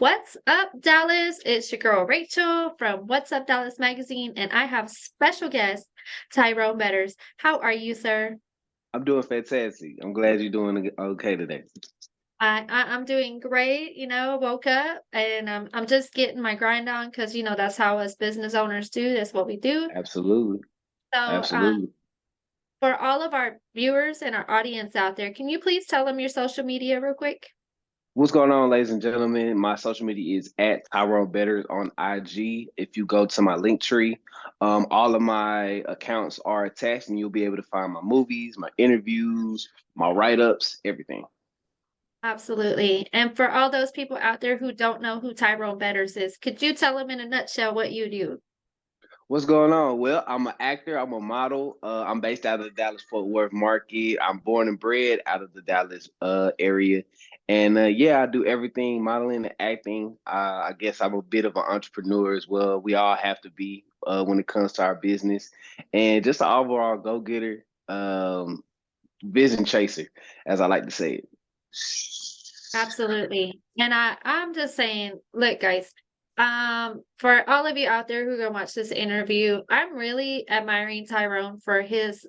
What's up, Dallas? It's your girl Rachel from What's Up Dallas magazine, and I have special guest Tyrone Betters. How are you, sir? I'm doing fantastic. I'm glad you're doing okay today. I'm doing great. Woke up and I'm just getting my grind on because that's how us business owners do. That's what we do. Absolutely. So, Absolutely. for all of our viewers and our audience out there, can you please tell them your social media real quick? What's going on, ladies and gentlemen? My social media is at Tyrone Betters on IG. If you go to my link tree, all of my accounts are attached, and you'll be able to find my movies, my interviews, my write-ups, everything. Absolutely. And for all those people out there who don't know who Tyrone Betters is, could you tell them in a nutshell what you do? What's going on? Well, I'm an actor. I'm a model. I'm based out of the Dallas-Fort Worth market. I'm born and bred out of the Dallas area, and yeah, I do everything modeling and acting. I guess I'm a bit of an entrepreneur as well. We all have to be when it comes to our business, and just an overall go-getter, vision chaser, as I like to say it. Absolutely. And I'm just saying, look, guys, for all of you out there who are gonna watch this interview, I'm really admiring Tyrone for his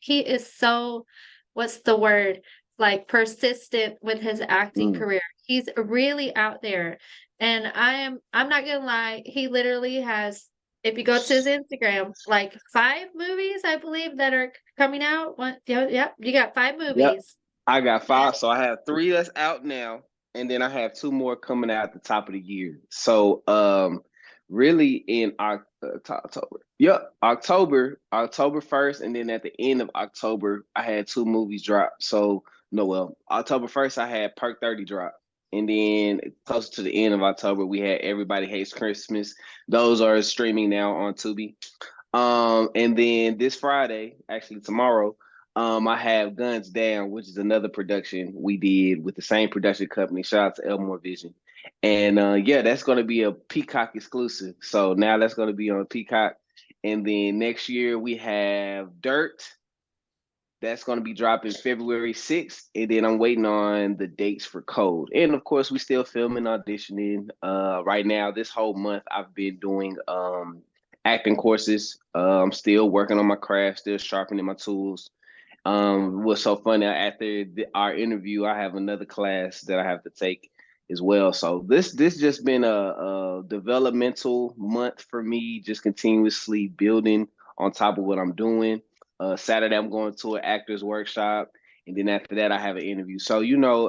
he is so, what's the word? Like persistent with his acting Mm, career. He's really out there. And I'm not gonna lie, he literally has, if you go to his Instagram, like 5 movies, I believe, that are coming out. Yep, you got 5 yep. movies. I got five, so I have three that's out now, and then I have two more coming out at the top of the year. So, really in October, yep, October 1st, and then at the end of October, I had two movies drop. So, no, well, October 1st, I had Perk 30 drop, and then close to the end of October, we had Everybody Hates Christmas. Those are streaming now on Tubi. And then this Friday, actually tomorrow. I have Guns Down, which is another production we did with the same production company. Shout out to Elmore Vision. And yeah, that's going to be a Peacock exclusive. So now that's going to be on Peacock. And then next year we have Dirt. That's going to be dropping February 6th. And then I'm waiting on the dates for Code. And of course, we still filming, auditioning. Right now, this whole month, I've been doing acting courses. I'm still working on my craft, still sharpening my tools. What's so funny, after our interview, I have another class that I have to take as well. So this just been a developmental month for me, just continuously building on top of what I'm doing. Saturday I'm going to an actors workshop, and then after that I have an interview. So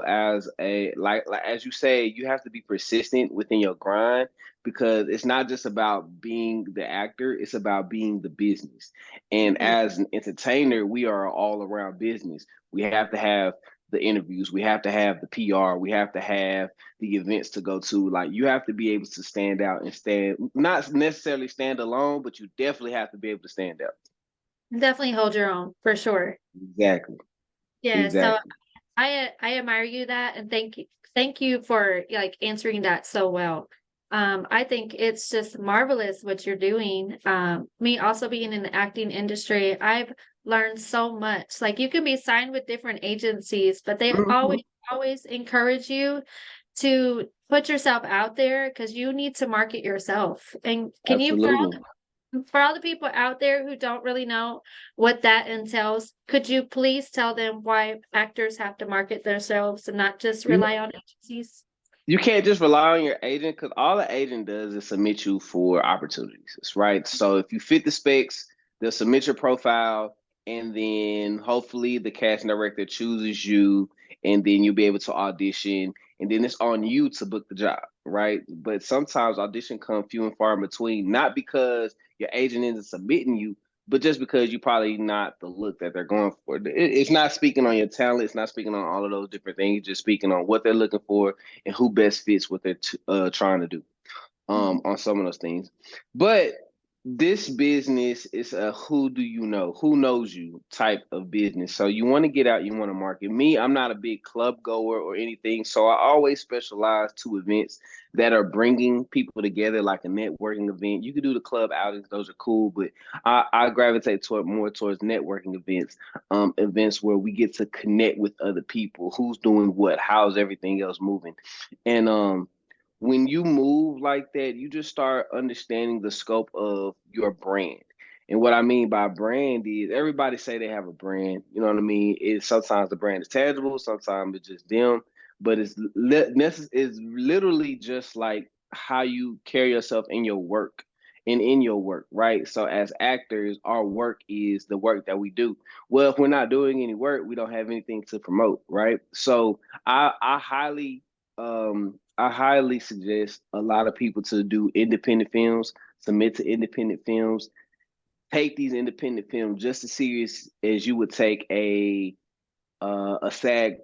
as a like as you say, you have to be persistent within your grind, because it's not just about being the actor; it's about being the business. And Mm, as an entertainer, we are all around business. We have to have the interviews, we have to have the PR, we have to have the events to go to. Like, you have to be able to stand out and stand, not necessarily stand alone, but you definitely have to be able to stand out. definitely hold your own for sure. Exactly. Yeah, so Exactly. I admire you that, and thank you for like answering that so well. I think it's just marvelous what you're doing. Me also being in the acting industry, I've learned so much. Like, you can be signed with different agencies, but they Mhm. always encourage you to put yourself out there because you need to market yourself. And can you, Absolutely. for all the people out there who don't really know what that entails, could you please tell them why actors have to market themselves and not just You rely on agencies? you can't just rely on your agent, because all the agent does is submit you for opportunities, right? So if you fit the specs, they'll submit your profile, and then hopefully the casting director chooses you, and then you'll be able to audition, and then it's on you to book the job, right? But sometimes audition come few and far in between, not because your agent isn't submitting you, but just because you're probably not the look that they're going for. It's not speaking on your talent. It's not speaking on all of those different things. It's just speaking on what they're looking for and who best fits what they're trying to do, Mhm. on some of those things. But this business is a who do you know, who knows you type of business. So you want to get out, you want to market. Me, I'm not a big club goer or anything, so I always specialize to events that are bringing people together, like a networking event. You could do the club outings; those are cool, but I gravitate toward more towards networking events, events where we get to connect with other people, who's doing what, how's everything else moving, and when you move like that, you just start understanding the scope of your brand. And what I mean by brand is everybody say they have a brand. You know what I mean? It's sometimes the brand is tangible, sometimes it's just them, but it's literally just like how you carry yourself in your work and in your work, right? So as actors, our work is the work that we do. Well, if we're not doing any work, we don't have anything to promote, right? So I highly suggest a lot of people to do independent films, submit to independent films, take these independent films just as serious as you would take a SAG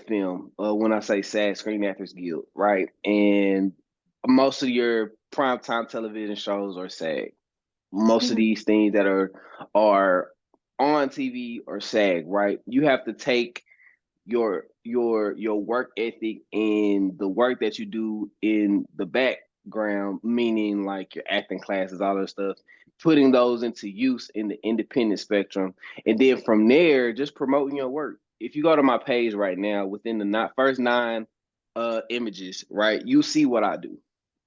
film. When I say SAG, Screen Actors Guild, right? And most of your primetime television shows are SAG. Most of Mhm. these things that are on TV or SAG, right? You have to take your work ethic and the work that you do in the background, meaning like your acting classes, all that stuff, putting those into use in the independent spectrum, and then from there, just promoting your work. If you go to my page right now, within the first nine images, right, you see what I do. Mhm.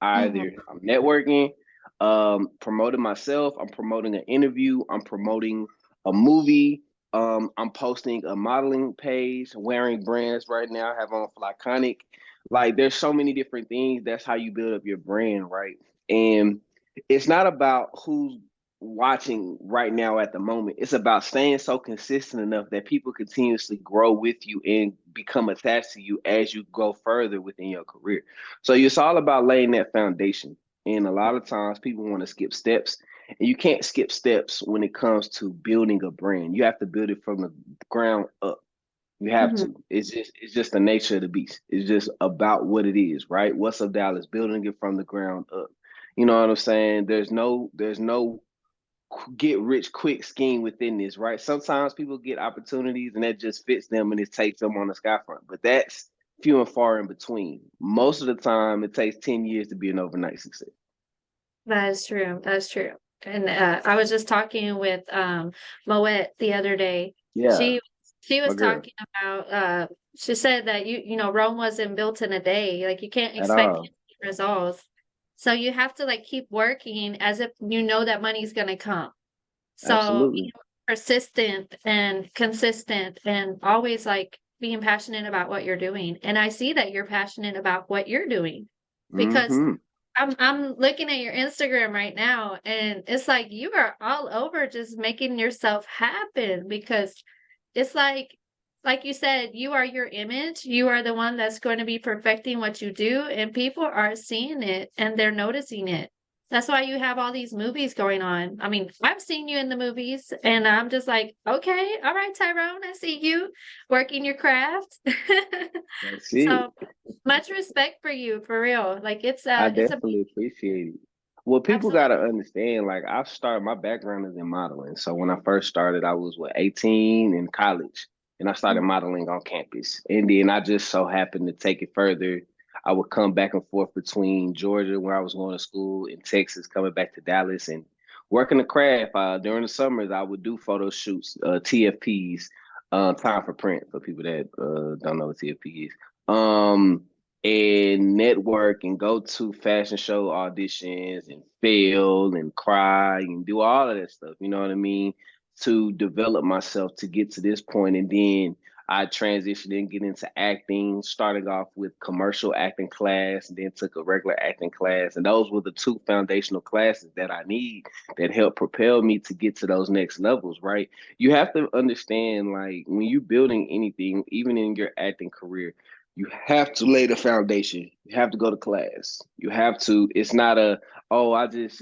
Either I'm networking, promoting myself, I'm promoting an interview, I'm promoting a movie, I'm posting a modeling page, wearing brands right now. I have on Flaconic. Like, there's so many different things. That's how you build up your brand, right? And it's not about who's watching right now at the moment. It's about staying so consistent enough that people continuously grow with you and become attached to you as you go further within your career. So it's all about laying that foundation. And a lot of times people want to skip steps, and you can't skip steps when it comes to building a brand. You have to build it from the ground up. You have Mhm. to. It's just the nature of the beast. It's just about what it is, right? What's up, Dallas? Building it from the ground up. You know what I'm saying? There's no get rich quick scheme within this, right? Sometimes people get opportunities and that just fits them and it takes them on the sky front, but that's few and far in between. Most of the time, it takes 10 years to be an overnight success. That is true. That's true. And I was just talking with Moet the other day. Yeah, She my was girl, talking about she said that Rome wasn't built in a day. Like you can't at expect all. instant results. So you have to like keep working as if you know that money's gonna come. So being Absolutely. persistent and consistent and always like being passionate about what you're doing. And I see that you're passionate about what you're doing because Hmm. I'm looking at your Instagram right now and it's like you are all over just making yourself happen because it's like you said, you are your image. You are the one that's going to be perfecting what you do and people are seeing it and they're noticing it. That's why you have all these movies going on. I mean, I've seen you in the movies and I'm just like, okay, all right, Tyrone, I see you working your craft. That's So it. much respect for you, for real. Like I it's a definitely appreciate it. Well, people absolute gotta understand, like I've started my background is in modeling. So when I first started, I was 18 in college and I started mhm, modeling on campus. And then I just so happened to take it further. I would come back and forth between Georgia, where I was going to school, and Texas, coming back to Dallas and working the craft. During the summers, I would do photo shoots, TFPs, time for print for people that don't know what TFP is. And network and go to fashion show auditions and fail and cry and do all of that stuff, you know what I mean? To develop myself to get to this point. And then I transitioned and get into acting, starting off with commercial acting class, and then took a regular acting class. And those were the two foundational classes that I need that help propel me to get to those next levels, right? You have to understand, like, when you're building anything, even in your acting career, you have to lay the foundation. You have to go to class. You have to. It's not oh,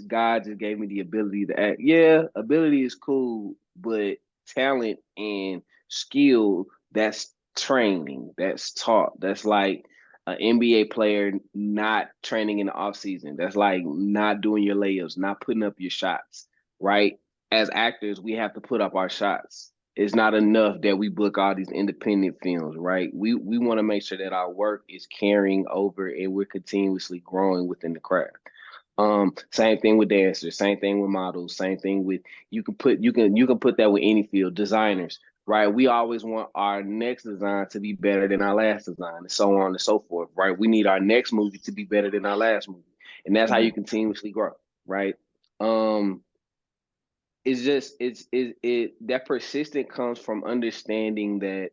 God just gave me the ability to act. Yeah, ability is cool, but talent and skill, that's training, that's taught. That's like an NBA player not training in the off season. That's like not doing your layups, not putting up your shots, right? As actors, we have to put up our shots. It's not enough that we book all these independent films, right? We want to make sure that our work is carrying over and we're continuously growing within the craft. Same thing with dancers, same thing with models, same thing with you can put that with any field, designers. right? We always want our next design to be better than our last design, and so on and so forth, right? We need our next movie to be better than our last movie, and that's how Mhm. you continuously grow, right? Um, it's just it that persistent comes from understanding that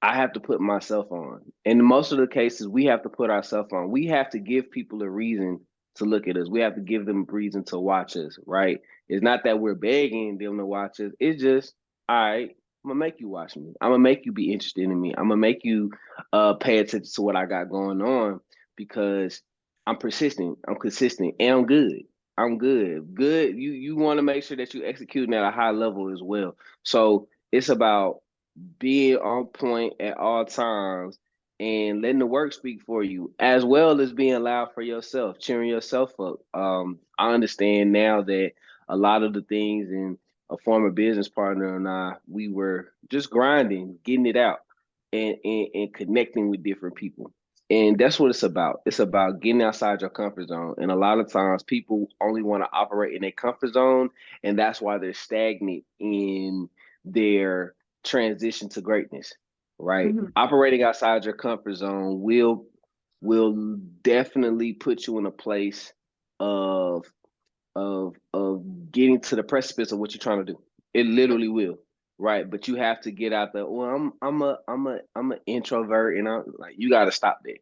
I have to put myself on. In most of the cases, we have to put ourselves on. We have to give people a reason to look at us. We have to give them a reason to watch us, right? It's not that we're begging them to watch us. It's just, all right, I'm gonna make you watch me. I'm gonna make you be interested in me. I'm gonna make you pay attention to what I got going on because I'm persistent, I'm consistent, and I'm good. I'm good. Good. You want to make sure that you're executing at a high level as well. So it's about being on point at all times and letting the work speak for you, as well as being loud for yourself, cheering yourself up. I understand now that a lot of the things in a former business partner and I, we were just grinding, getting it out, and connecting with different people. And that's what it's about. It's about getting outside your comfort zone. And a lot of times people only want to operate in their comfort zone. And that's why they're stagnant in their transition to greatness, right? Mhm. Operating outside your comfort zone will definitely put you in a place of of getting to the precipice of what you're trying to do. It literally will, right? But you have to get out there. Well, I'm an introvert, and I'm like, you got to stop there.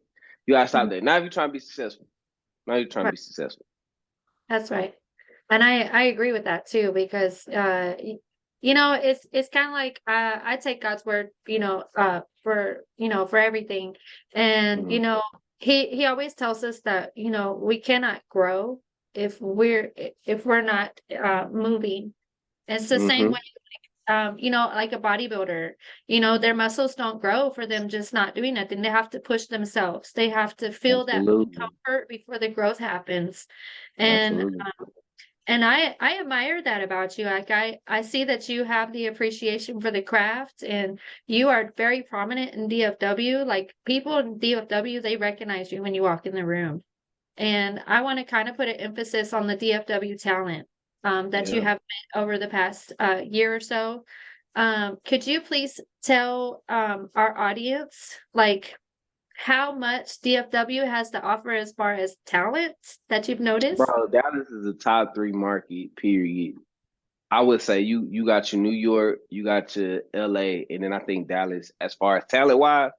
You got to stop Mhm. there. Now, if you're trying to be successful, now you're trying to Right. be successful. That's right. And I agree with that too, because you know, it's kind of like I take God's word, you know, for you know, for everything. And Mm-hmm. you know, he always tells us that, you know, we cannot grow if we're not moving. It's the same Mm-hmm. way, you know, like a bodybuilder, you know, their muscles don't grow for them just not doing nothing. They have to push themselves. They have to feel that Absolutely. comfort before the growth happens. And Absolutely. I admire that about you. Like I see that you have the appreciation for the craft and you are very prominent in DFW. Like people in DFW, they recognize you when you walk in the room. And I want to kind of put an emphasis on the DFW talent that you Yeah. have met over the past year or so. Could you please tell our audience like how much DFW has to offer as far as talent that you've noticed? Bro, Dallas is a top three market, period. I would say you got your New York, you got your LA, and then I think Dallas, as far as talent wise,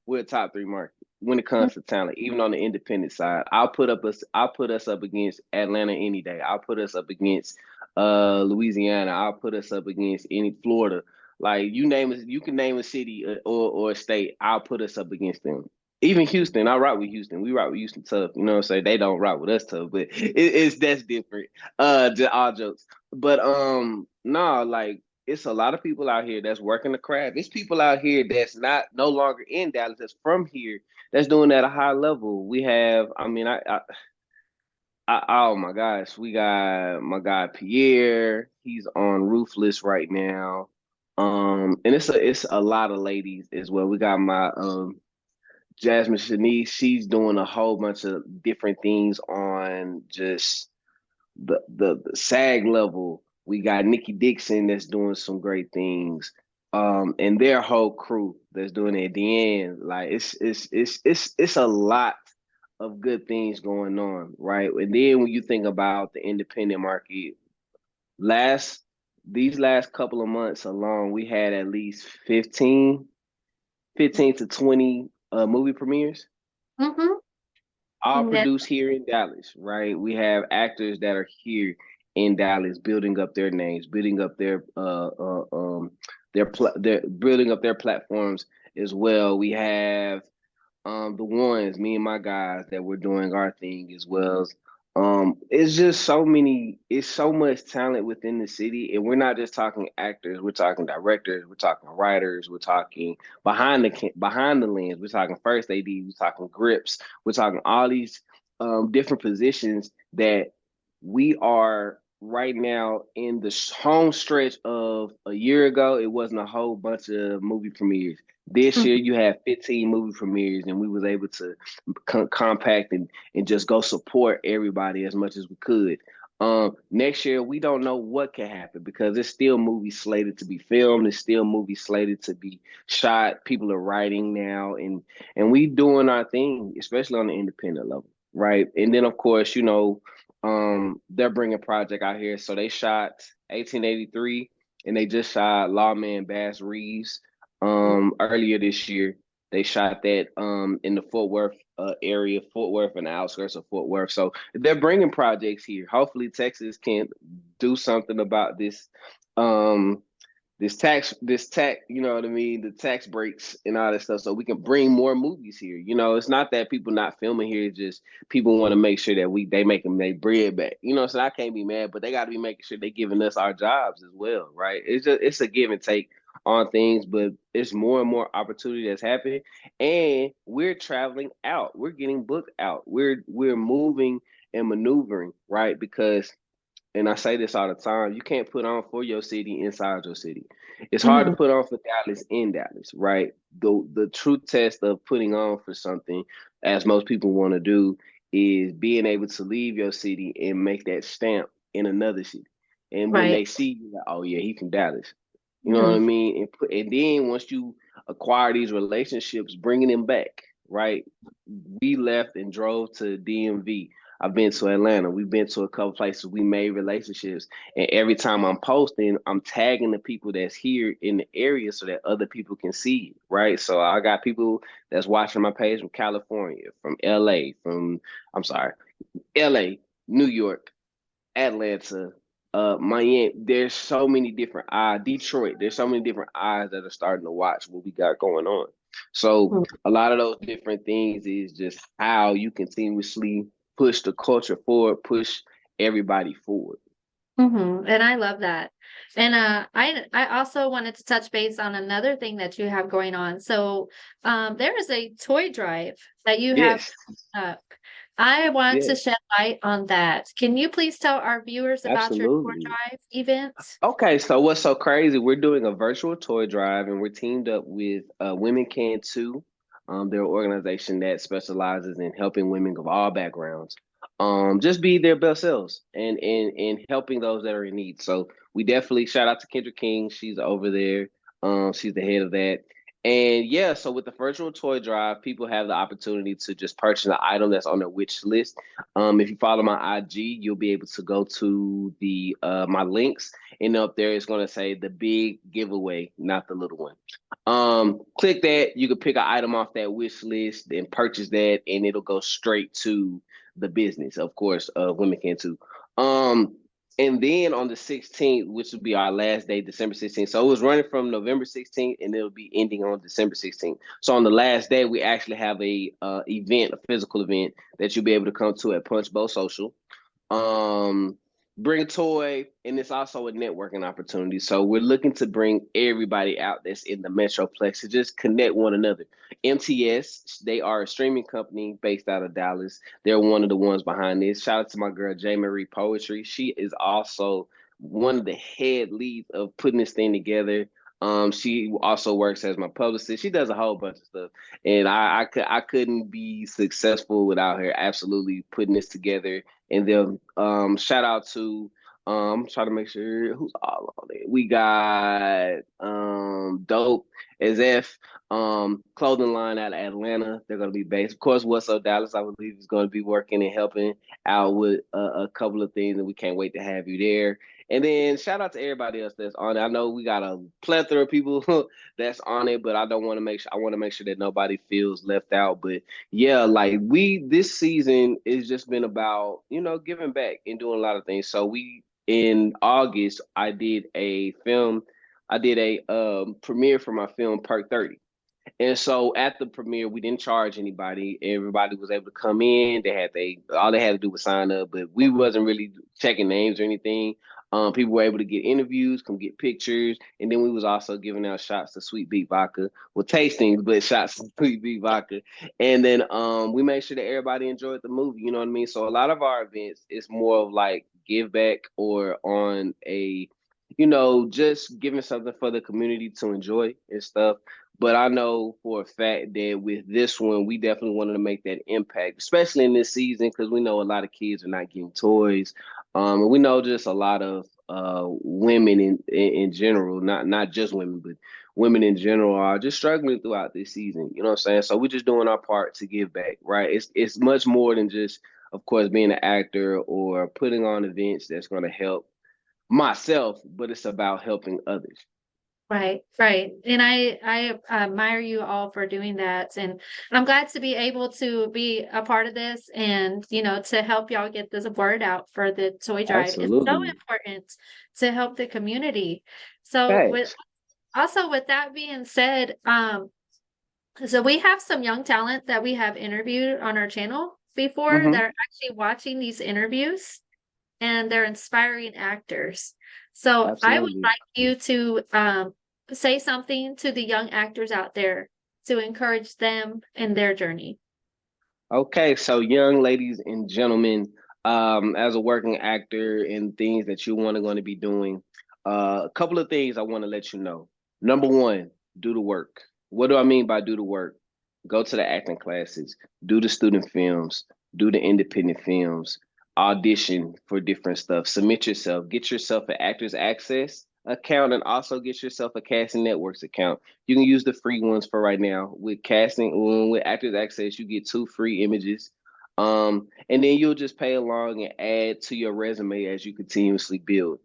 we're a top three market when it comes to talent. Even on the independent side, I'll put us up against Atlanta any day. I'll put us up against Louisiana. I'll put us up against any Florida. Like you name it, you can name a city or a state. I'll put us up against them. Even Houston, I rock with Houston. We rock with Houston tough. You know what I'm saying? They don't rock with us tough, but it's that's different. Just all jokes. But no, like it's a lot of people out here that's working the craft. It's people out here that's not no longer in Dallas, that's from here, that's doing that at a high level. We have, I mean, oh my gosh, we got my guy Pierre. He's on Ruthless right now. And it's a lot of ladies as well. We got my Jasmine Shanice. She's doing a whole bunch of different things on just the SAG level. We got Nikki Dixon that's doing some great things. And their whole crew that's doing it at the end. Like it's a lot of good things going on, right? And then when you think about the independent market, last these last couple of months alone, we had at least 15 to 20 movie premieres Mm-hmm. all Yeah. produced here in Dallas, right? We have actors that are here in Dallas, building up their names, building up their building up their platforms as well. We have the ones, me and my guys that were doing our thing as well. It's just so many, it's so much talent within the city, and we're not just talking actors, we're talking directors, we're talking writers, we're talking behind the lens, we're talking first AD, we're talking grips, we're talking all these different positions that we are right now in the home stretch of a year ago. It wasn't a whole bunch of movie premieres. This year you had 15 movie premieres, and we was able to compact and just go support everybody as much as we could. Next year we don't know what can happen because there's still movies slated to be filmed. There's still movies slated to be shot. People are writing now, and we doing our thing, especially on the independent level, right? And then of course, they're bringing project out here. So they shot 1883, and they just shot Lawman Bass Reeves earlier this year. They shot that in the Fort Worth area, Fort Worth and the outskirts of Fort Worth. So they're bringing projects here. Hopefully, Texas can do something about um, this tax, you know what I mean, the tax breaks and all that stuff, so we can bring more movies here. It's not that people not filming here; it's just people want to make sure that they make them their bread back. So I can't be mad, but they got to be making sure they giving us our jobs as well, right? It's a give and take on things, but it's more and more opportunity that's happening, and we're traveling out. We're getting booked out. We're moving and maneuvering, right? Because and I say this all the time, you can't put on for your city inside your city. It's hard to Mhm. put on for Dallas in Dallas, right? The true test of putting on for something, as most people want to do, is being able to leave your city and make that stamp in another city. And when Right. they see you, like, oh yeah, he's from Dallas. You know what I Mhm. mean? And then once you acquire these relationships, bringing them back, right? We left and drove to DMV. I've been to Atlanta. We've been to a couple places. We made relationships. And every time I'm posting, I'm tagging the people that's here in the area so that other people can see it, right? So I got people that's watching my page from California, from LA, I'm sorry, LA, New York, Atlanta, Miami. There's so many different eyes. Detroit. There's so many different eyes that are starting to watch what we got going on. So a lot of those different things is just how you continuously push the culture forward, push everybody forward. And I love that. And I also wanted to touch base on another thing that you have going on. So there is a toy drive that you have Yes, coming up. I want to yes, shed light on that. Can you please tell our viewers about your toy absolutely. drive event? Okay, so what's so crazy? We're doing a virtual toy drive, and we're teamed up with Women Can Too. They're an organization that specializes in helping women of all backgrounds just be their best selves and helping those that are in need. So we definitely shout out to Kendra King. She's over there. She's the head of that. And yeah, so with the virtual toy drive, people have the opportunity to just purchase an item that's on their wish list. If you follow my IG, you'll be able to go to the my links, and up there it's going to say the big giveaway, not the little one. Click that. You can pick an item off that wish list and purchase that, and it'll go straight to the business, of course, Women Can Too. Um, and then on the 16th, which will be our last day, December 16th. So it was running from November 16th, and it'll be ending on December 16th. So on the last day, we actually have a event, a physical event that you'll be able to come to at Punch Bowl Social. Um, bring a toy, and it's also a networking opportunity. So we're looking to bring everybody out that's in the Metroplex to just connect one another. MTS, they are a streaming company based out of Dallas. They're one of the ones behind this. Shout out to my girl J Marie Poetry. She is also one of the head leads of putting this thing together. She also works as my publicist. She does a whole bunch of stuff, and I couldn't be successful without her absolutely putting this together. And then shout out to try to make sure who's all on it. We got Dope as F clothing line out of Atlanta. They're gonna be based. Of course, What's Up Dallas, I believe, is gonna be working and helping out with a couple of things, and we can't wait to have you there. And then shout out to everybody else that's on it. I know we got a plethora of people that's on it, but I don't want to make sure I want to make sure that nobody feels left out. But yeah, like we this season has just been about, giving back and doing a lot of things. So we in August, I did a premiere for my film Perk 30. And so at the premiere, we didn't charge anybody. Everybody was able to come in. All they had to do was sign up, but we wasn't really checking names or anything. People were able to get interviews, come get pictures, and then we was also giving out shots of Sweet Beat Vodka, well, tastings, but shots of Sweet Beat Vodka. And then we made sure that everybody enjoyed the movie. You know what I mean? So a lot of our events is more of like give back or on a, just giving something for the community to enjoy and stuff. But I know for a fact that with this one, we definitely wanted to make that impact, especially in this season, because we know a lot of kids are not getting toys. And we know just a lot of women in general, not just women, but women in general are just struggling throughout this season. You know what I'm saying? So we're just doing our part to give back, right? It's much more than just, of course, being an actor or putting on events that's going to help myself, but it's about helping others. Right, right. And I admire you all for doing that. And I'm glad to be able to be a part of this and, to help y'all get this word out for the toy drive. It's so Absolutely. important to help the community. So Thanks. with that being said, so we have some young talent that we have interviewed on our channel before that Hmm. are actually watching these interviews, and they're inspiring actors. So I would Absolutely. like you to say something to the young actors out there to encourage them in their journey. Okay, so young ladies and gentlemen, as a working actor and things that you want to going to be doing, a couple of things I want to let you know. Number one, do the work. What do I mean by do the work? Go to the acting classes, do the student films, do the independent films, audition for different stuff, submit yourself, get yourself an Actors Access account, and also get yourself a Casting Networks account. You can use the free ones for right now. With casting, with Actors Access, you get 2 free images. And then you'll just pay along and add to your resume as you continuously build.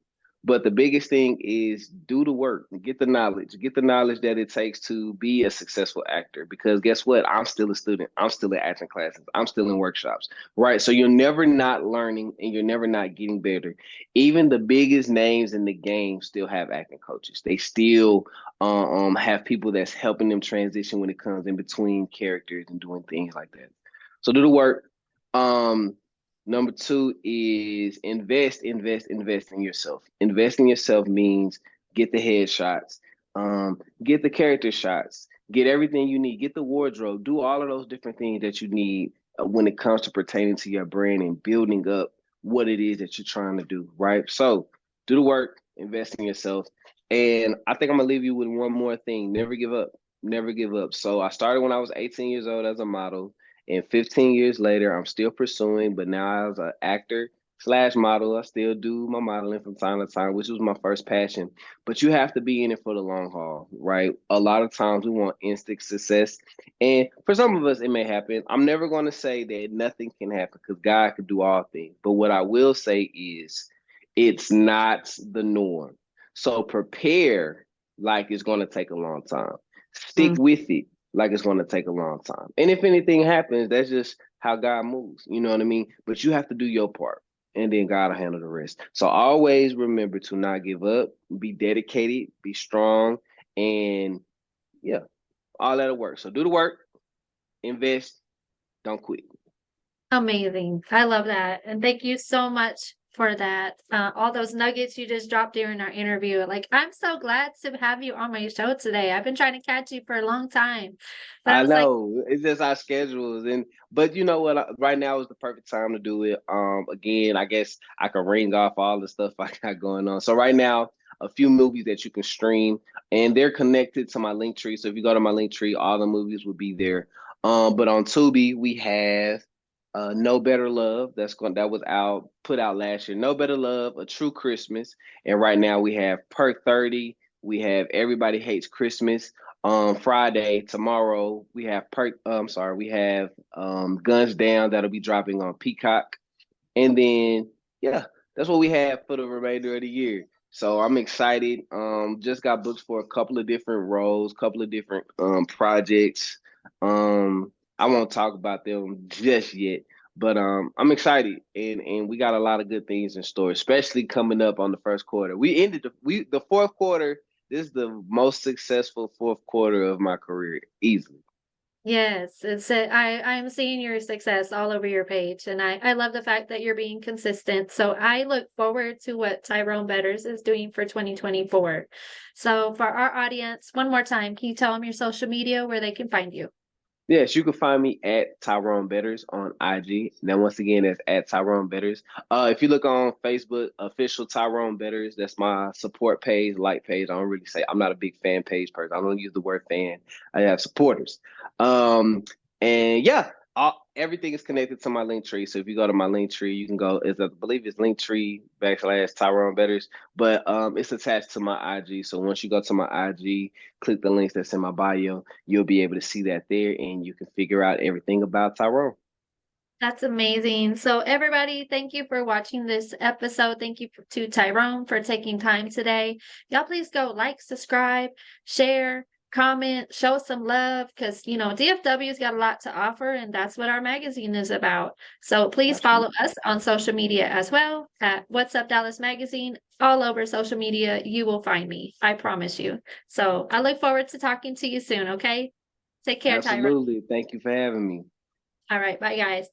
But the biggest thing is do the work, get the knowledge that it takes to be a successful actor. Because guess what? I'm still a student. I'm still in acting classes. I'm still in workshops, right? So you're never not learning and you're never not getting better. Even the biggest names in the game still have acting coaches. They still have people that's helping them transition when it comes in between characters and doing things like that. So do the work. Um, Number two is invest in yourself. Invest in yourself means get the headshots, get the character shots, get everything you need, get the wardrobe, do all of those different things that you need when it comes to pertaining to your brand and building up what it is that you're trying to do, right? So do the work, invest in yourself. And I think I'm gonna leave you with one more thing. Never give up. Never give up. So I started when I was 18 years old as a model. And 15 years later, I'm still pursuing, but now as an actor slash model, I still do my modeling from time to time, which was my first passion. But you have to be in it for the long haul, right? A lot of times we want instant success. And for some of us, it may happen. I'm never going to say that nothing can happen because God can do all things. But what I will say is it's not the norm. So prepare like it's going to take a long time. Stick Mm. with it like it's going to take a long time. And if anything happens, that's just how God moves. You know what I mean? But you have to do your part and then God will handle the rest. So always remember to not give up, be dedicated, be strong, and yeah, all that'll work. So do the work, invest, don't quit. Amazing. I love that. And thank you so much for that. All those nuggets you just dropped during our interview. Like, I'm so glad to have you on my show today. I've been trying to catch you for a long time. But I I was like, know it's just our schedules, and but you know what? Right now is the perfect time to do it. Again, I guess I can ring off all the stuff I got going on. So right now, a few movies that you can stream, and they're connected to my link tree. So if you go to my link tree, all the movies will be there. But on Tubi, we have No Better Love that was out put out last year. No Better Love, A True Christmas, and right now we have Perk 30. We have Everybody Hates Christmas. Friday, tomorrow, we have Guns Down that'll be dropping on Peacock. And then yeah, that's what we have for the remainder of the year. So I'm excited. Just got booked for a couple of different roles, couple of different projects. I won't talk about them just yet, but I'm excited and we got a lot of good things in store, especially coming up on the first quarter. The fourth quarter. This is the most successful fourth quarter of my career, easily. yes, I'm seeing your success all over your page, and I love the fact that you're being consistent. So I look forward to what Tyrone Betters is doing for 2024. So for our audience, one more time, can you tell them your social media where they can find you? Yes, you can find me at Tyrone Betters on IG. Now, once again, that's at Tyrone Betters. If you look on Facebook, official Tyrone Betters, that's my support page, like page. I don't really say I'm not a big fan page person. I don't use the word fan. I have supporters. Um, and yeah, Everything is connected to my link tree. So if you go to my link tree, you can go. I believe it's Linktree /Tyrone Betters, but it's attached to my IG. So once you go to my IG, click the links that's in my bio, you'll be able to see that there, and you can figure out everything about Tyrone. That's amazing. So everybody, thank you for watching this episode. Thank you to Tyrone for taking time today. Y'all please go like, subscribe, share, comment, show some love because DFW's got a lot to offer and that's what our magazine is about. So please follow Absolutely. us on social media as well at What's Up Dallas Magazine. All over social media, you will find me. I promise you. So I look forward to talking to you soon, okay? Take care, Tyrone. Absolutely. Thank you for having me. All right, bye guys.